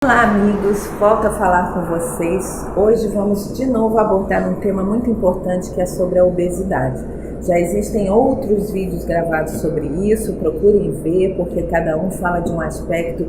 Olá amigos, volto a falar com vocês. Hoje vamos de novo abordar um tema muito importante que é sobre a obesidade. Já existem outros vídeos gravados sobre isso, procurem ver, porque cada um fala de um aspecto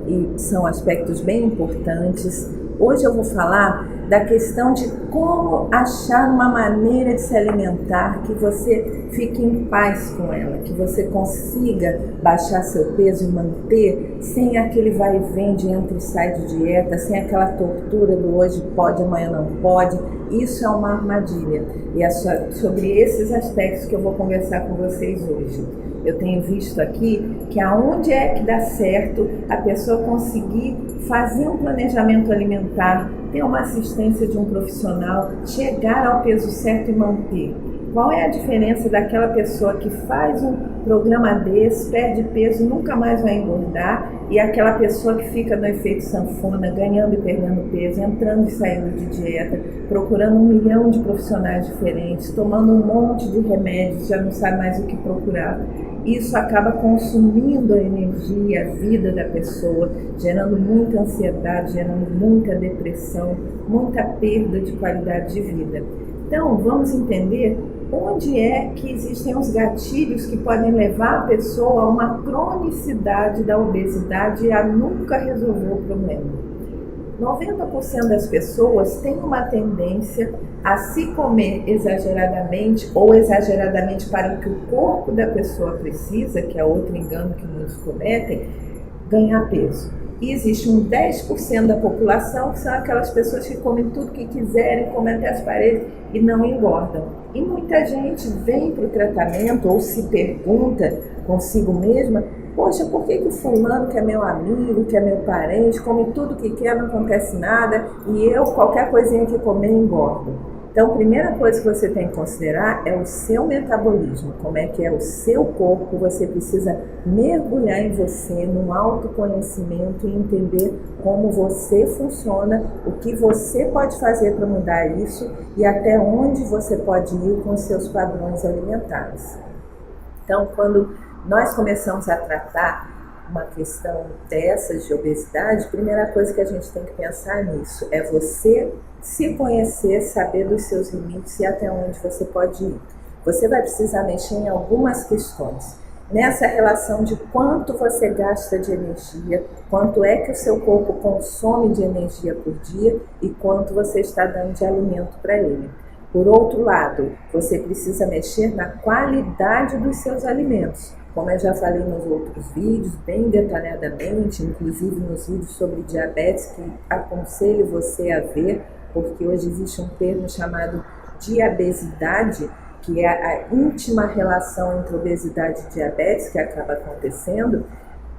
e são aspectos bem importantes. Hoje eu vou falar da questão de como achar uma maneira de se alimentar que você fique em paz com ela, que você consiga baixar seu peso e manter sem aquele vai e vem de entra e sai de dieta, sem aquela tortura do hoje pode, amanhã não pode. Isso é uma armadilha e é sobre esses aspectos que eu vou conversar com vocês hoje. Eu tenho visto aqui que aonde é que dá certo a pessoa conseguir fazer um planejamento alimentar, ter uma assistência de um profissional, chegar ao peso certo e manter. Qual é a diferença daquela pessoa que faz um programa desse, perde peso e nunca mais vai engordar, e aquela pessoa que fica no efeito sanfona, ganhando e perdendo peso, entrando e saindo de dieta, procurando 1 milhão de profissionais diferentes, tomando um monte de remédios, já não sabe mais o que procurar. Isso acaba consumindo a energia, a vida da pessoa, gerando muita ansiedade, gerando muita depressão, muita perda de qualidade de vida. Então, vamos entender onde é que existem os gatilhos que podem levar a pessoa a uma cronicidade da obesidade e a nunca resolver o problema. 90% das pessoas têm uma tendência a se comer exageradamente ou exageradamente para o que o corpo da pessoa precisa, que é outro engano que muitos cometem, ganhar peso. E existe um 10% da população que são aquelas pessoas que comem tudo que quiserem, comem até as paredes e não engordam. E muita gente vem para o tratamento ou se pergunta consigo mesma: poxa, por que o fulano, que é meu amigo, que é meu parente, come tudo que quer, não acontece nada, e eu, qualquer coisinha que comer, engordo? Então, a primeira coisa que você tem que considerar é o seu metabolismo, como é que é o seu corpo. Você precisa mergulhar em você, num autoconhecimento e entender como você funciona, o que você pode fazer para mudar isso e até onde você pode ir com os seus padrões alimentares. Então, quando nós começamos a tratar uma questão dessas de obesidade, a primeira coisa que a gente tem que pensar nisso é você se conhecer, saber dos seus limites e até onde você pode ir. Você vai precisar mexer em algumas questões. Nessa relação de quanto você gasta de energia, quanto é que o seu corpo consome de energia por dia e quanto você está dando de alimento para ele. Por outro lado, você precisa mexer na qualidade dos seus alimentos. Como eu já falei nos outros vídeos, bem detalhadamente, inclusive nos vídeos sobre diabetes, que aconselho você a ver, porque hoje existe um termo chamado diabesidade, que é a íntima relação entre obesidade e diabetes que acaba acontecendo.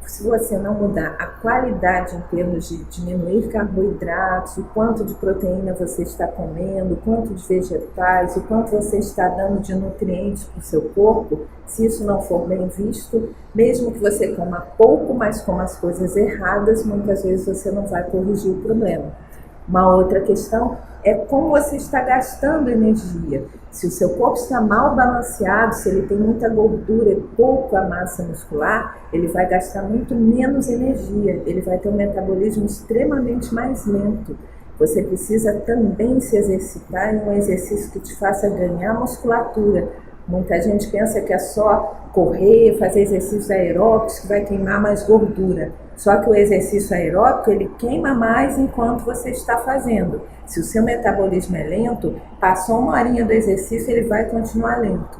Se você não mudar a qualidade em termos de diminuir carboidratos, o quanto de proteína você está comendo, o quanto de vegetais, o quanto você está dando de nutrientes para o seu corpo, se isso não for bem visto, mesmo que você coma pouco, mas coma as coisas erradas, muitas vezes você não vai corrigir o problema. Uma outra questão é como você está gastando energia. Se o seu corpo está mal balanceado, se ele tem muita gordura e pouca massa muscular, ele vai gastar muito menos energia, ele vai ter um metabolismo extremamente mais lento. Você precisa também se exercitar em um exercício que te faça ganhar musculatura. Muita gente pensa que é só correr, fazer exercícios aeróbicos que vai queimar mais gordura. Só que o exercício aeróbico, ele queima mais enquanto você está fazendo. Se o seu metabolismo é lento, passou 1 horinha do exercício, ele vai continuar lento.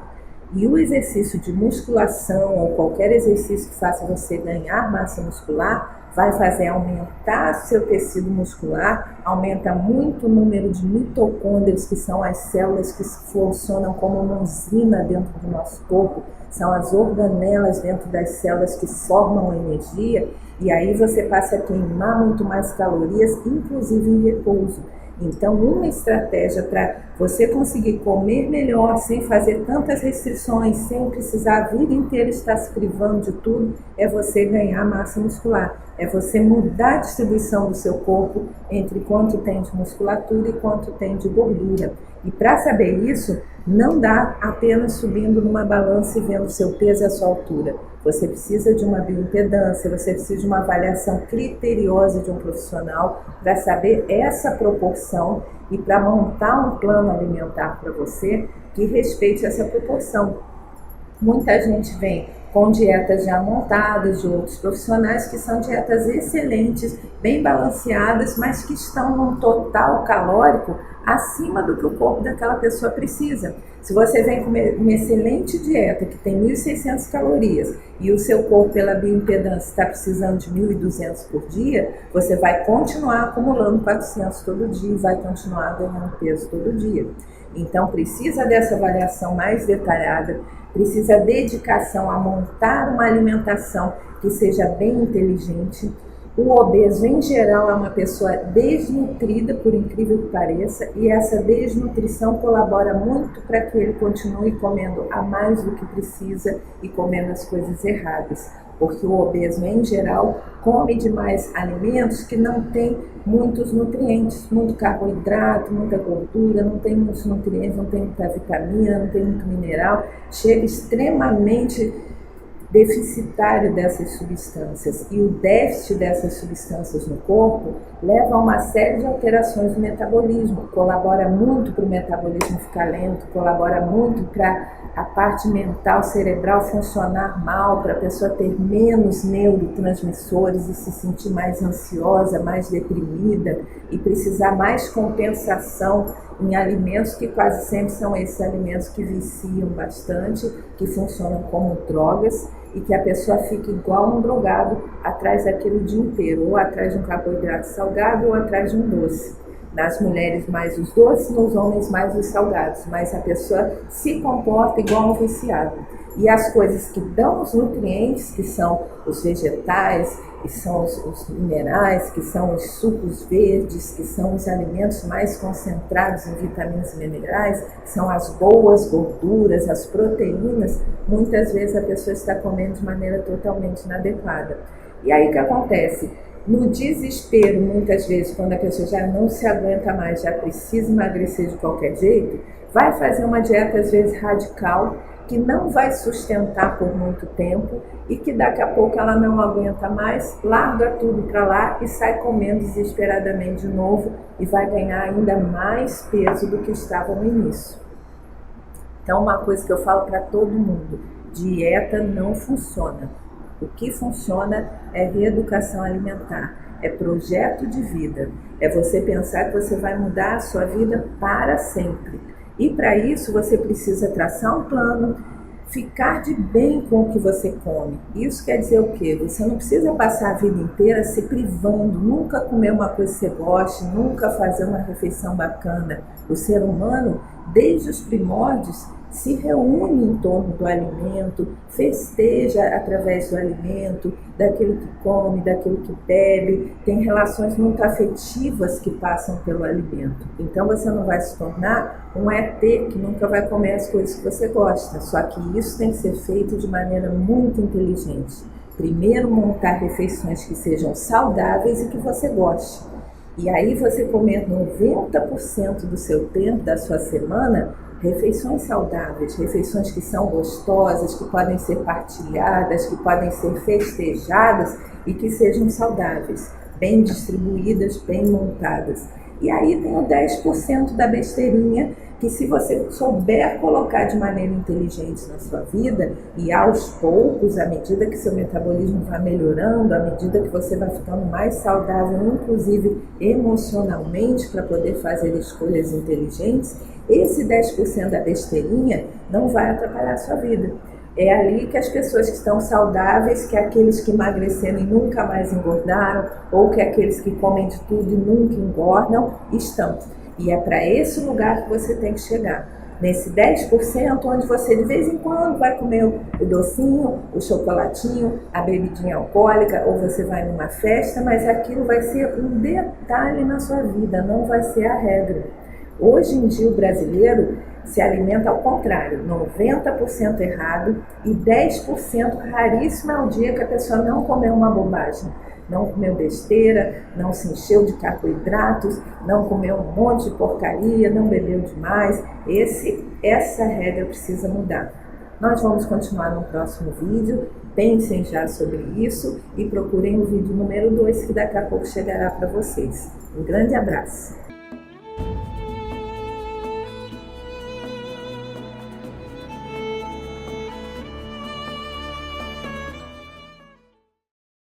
E o exercício de musculação ou qualquer exercício que faça você ganhar massa muscular vai fazer aumentar seu tecido muscular, aumenta muito o número de mitocôndrias, que são as células que funcionam como uma usina dentro do nosso corpo, são as organelas dentro das células que formam a energia, e aí você passa a queimar muito mais calorias, inclusive em repouso. Então, uma estratégia para Você conseguir comer melhor, sem fazer tantas restrições, sem precisar a vida inteira estar se privando de tudo, é você ganhar massa muscular. É você mudar a distribuição do seu corpo entre quanto tem de musculatura e quanto tem de gordura. E para saber isso, não dá apenas subindo numa balança e vendo o seu peso e a sua altura. Você precisa de uma bioimpedância, você precisa de uma avaliação criteriosa de um profissional para saber essa proporção e para montar um plano alimentar para você que respeite essa proporção. Muita gente vem com dietas já montadas de outros profissionais que são dietas excelentes, bem balanceadas, mas que estão num total calórico acima do que o corpo daquela pessoa precisa. Se você vem com uma excelente dieta que tem 1.600 calorias e o seu corpo pela bioimpedância está precisando de 1.200 por dia, você vai continuar acumulando 400 todo dia e vai continuar ganhando peso todo dia. Então precisa dessa avaliação mais detalhada, precisa dedicação a montar uma alimentação que seja bem inteligente. O obeso, em geral, é uma pessoa desnutrida, por incrível que pareça, e essa desnutrição colabora muito para que ele continue comendo a mais do que precisa e comendo as coisas erradas. Porque o obeso, em geral, come demais alimentos que não têm muitos nutrientes, muito carboidrato, muita gordura, não tem muitos nutrientes, não tem muita vitamina, não tem muito mineral, chega extremamente deficitário dessas substâncias, e o déficit dessas substâncias no corpo leva a uma série de alterações no metabolismo, colabora muito para o metabolismo ficar lento, colabora muito para a parte mental, cerebral funcionar mal, para a pessoa ter menos neurotransmissores e se sentir mais ansiosa, mais deprimida e precisar mais compensação em alimentos que quase sempre são esses alimentos que viciam bastante, que funcionam como drogas e que a pessoa fica igual um drogado atrás daquilo o dia inteiro, ou atrás de um carboidrato salgado ou atrás de um doce. Nas mulheres mais os doces, nos homens mais os salgados, mas a pessoa se comporta igual um viciado. E as coisas que dão os nutrientes, que são os vegetais, que são os minerais, que são os sucos verdes, que são os alimentos mais concentrados em vitaminas e minerais, são as boas gorduras, as proteínas, muitas vezes a pessoa está comendo de maneira totalmente inadequada. E aí o que acontece? No desespero, muitas vezes, quando a pessoa já não se aguenta mais, já precisa emagrecer de qualquer jeito, vai fazer uma dieta às vezes radical, que não vai sustentar por muito tempo e que daqui a pouco ela não aguenta mais, larga tudo para lá e sai comendo desesperadamente de novo e vai ganhar ainda mais peso do que estava no início. Então, uma coisa que eu falo para todo mundo, dieta não funciona. O que funciona é reeducação alimentar, é projeto de vida, é você pensar que você vai mudar a sua vida para sempre. E para isso você precisa traçar um plano, ficar de bem com o que você come. Isso quer dizer o quê? Você não precisa passar a vida inteira se privando, nunca comer uma coisa que você goste, nunca fazer uma refeição bacana. O ser humano, desde os primórdios, se reúne em torno do alimento, festeja através do alimento, daquilo que come, daquilo que bebe, tem relações muito afetivas que passam pelo alimento. Então você não vai se tornar um ET que nunca vai comer as coisas que você gosta, só que isso tem que ser feito de maneira muito inteligente. Primeiro montar refeições que sejam saudáveis e que você goste. E aí você comer 90% do seu tempo, da sua semana, refeições saudáveis, refeições que são gostosas, que podem ser partilhadas, que podem ser festejadas e que sejam saudáveis, bem distribuídas, bem montadas. E aí tem o 10% da besteirinha que, se você souber colocar de maneira inteligente na sua vida e aos poucos, à medida que seu metabolismo vai melhorando, à medida que você vai ficando mais saudável, inclusive emocionalmente, para poder fazer escolhas inteligentes, esse 10% da besteirinha não vai atrapalhar a sua vida. É ali que as pessoas que estão saudáveis, que aqueles que emagreceram e nunca mais engordaram, ou que aqueles que comem de tudo e nunca engordam, estão. E é para esse lugar que você tem que chegar. Nesse 10%, onde você de vez em quando vai comer o docinho, o chocolatinho, a bebidinha alcoólica, ou você vai numa festa, mas aquilo vai ser um detalhe na sua vida, não vai ser a regra. Hoje em dia o brasileiro se alimenta ao contrário, 90% errado e 10% raríssimo é o dia que a pessoa não comeu uma bobagem. Não comeu besteira, não se encheu de carboidratos, não comeu um monte de porcaria, não bebeu demais. Essa regra precisa mudar. Nós vamos continuar no próximo vídeo. Pensem já sobre isso e procurem o vídeo número 2 que daqui a pouco chegará para vocês. Um grande abraço!